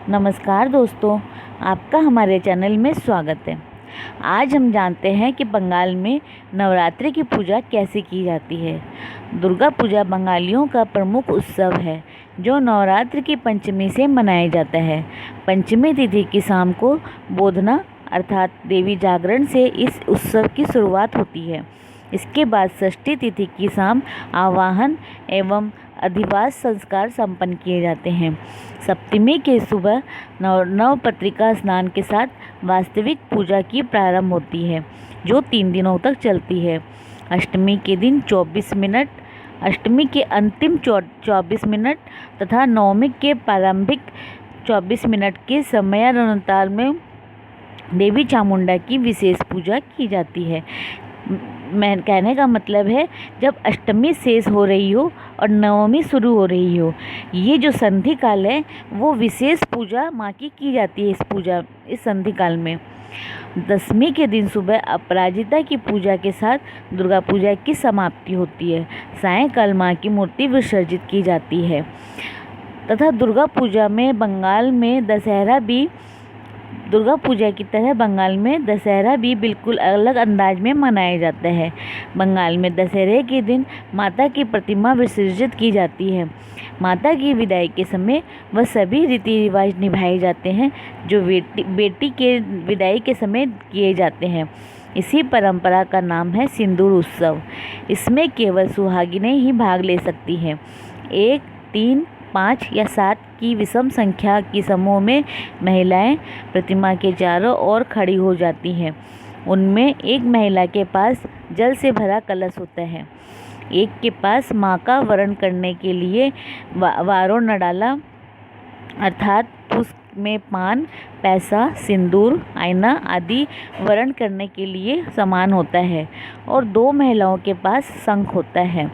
नमस्कार दोस्तों, आपका हमारे चैनल में स्वागत है। आज हम जानते हैं कि बंगाल में नवरात्रि की पूजा कैसे की जाती है। दुर्गा पूजा बंगालियों का प्रमुख उत्सव है जो नवरात्रि की पंचमी से मनाया जाता है। पंचमी तिथि की शाम को बोधना अर्थात देवी जागरण से इस उत्सव की शुरुआत होती है। इसके बाद षष्ठी तिथि की शाम आवाहन एवं अधिवास संस्कार संपन्न किए जाते हैं। सप्तमी के सुबह नवपत्रिका स्नान के साथ वास्तविक पूजा की प्रारंभ होती है जो 3 दिनों तक चलती है। अष्टमी के दिन 24 मिनट, अष्टमी के अंतिम 24 मिनट तथा नवमी के प्रारंभिक 24 मिनट के समयानुसार में देवी चामुंडा की विशेष पूजा की जाती है। मैं कहने का मतलब है, जब अष्टमी शेष हो रही हो और नवमी शुरू हो रही हो, ये जो संधि काल है वो विशेष पूजा माँ की जाती है। इस संधि काल में दशमी के दिन सुबह अपराजिता की पूजा के साथ दुर्गा पूजा की समाप्ति होती है। सायंकाल माँ की मूर्ति विसर्जित की जाती है तथा दुर्गा पूजा की तरह बंगाल में दशहरा भी बिल्कुल अलग अंदाज में मनाया जाता है। बंगाल में दशहरे के दिन माता की प्रतिमा विसर्जित की जाती है। माता की विदाई के समय वह सभी रीति रिवाज निभाए जाते हैं जो बेटी के विदाई के समय किए जाते हैं। इसी परंपरा का नाम है सिंदूर उत्सव। इसमें केवल सुहागिनें ही भाग ले सकती हैं। 1, 3, 5 या 7 की विषम संख्या की समूह में महिलाएं प्रतिमा के चारों ओर खड़ी हो जाती हैं। उनमें एक महिला के पास जल से भरा कलश होता है, एक के पास माँ का वरण करने के लिए वारो नडाला अर्थात उसमें पान, पैसा, सिंदूर, आईना आदि वरण करने के लिए सामान होता है और 2 महिलाओं के पास शंख होता है।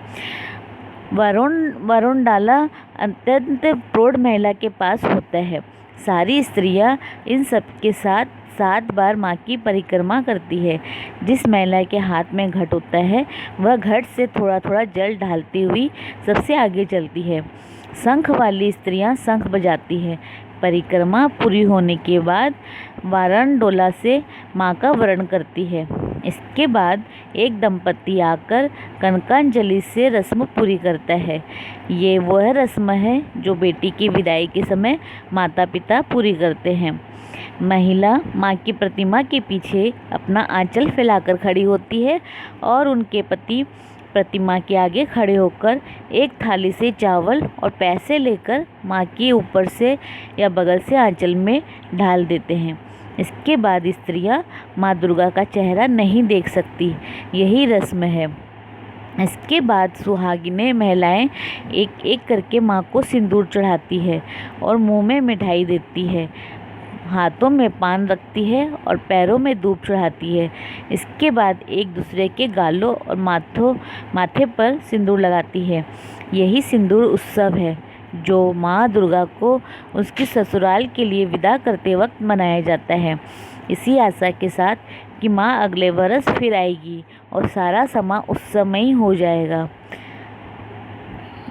वरुण डाला अत्यंत प्रौढ़ महिला के पास होता है। सारी स्त्रियां इन सब के साथ 7 बार माँ की परिक्रमा करती है। जिस महिला के हाथ में घट होता है वह घट से थोड़ा थोड़ा जल ढालती हुई सबसे आगे चलती है। शंख वाली स्त्रियां शंख बजाती है। परिक्रमा पूरी होने के बाद वारण डोला से माँ का वरण करती है। इसके बाद एक दंपति आकर कनकांजलि से रस्म पूरी करता है। ये वह रस्म है जो बेटी की विदाई के समय माता पिता पूरी करते हैं। महिला माँ की प्रतिमा के पीछे अपना आंचल फैलाकर खड़ी होती है और उनके पति प्रतिमा के आगे खड़े होकर एक थाली से चावल और पैसे लेकर माँ के ऊपर से या बगल से आंचल में ढाल देते हैं। इसके बाद स्त्रियां माँ दुर्गा का चेहरा नहीं देख सकती। यही रस्म है। इसके बाद सुहागिनें महिलाएं एक एक करके माँ को सिंदूर चढ़ाती है और मुंह में मिठाई देती है, हाथों में पान रखती है और पैरों में धूप चढ़ाती है। इसके बाद एक दूसरे के गालों और माथे पर सिंदूर लगाती है। यही सिंदूर उत्सव है जो माँ दुर्गा को उसकी ससुराल के लिए विदा करते वक्त मनाया जाता है, इसी आशा के साथ कि माँ अगले वर्ष फिर आएगी और सारा समा उत्सवमयी हो जाएगा।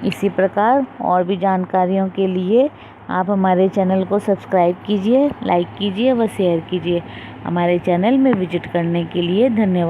इसी प्रकार और भी जानकारियों के लिए आप हमारे चैनल को सब्सक्राइब कीजिए, लाइक कीजिए व शेयर कीजिए। हमारे चैनल में विजिट करने के लिए धन्यवाद।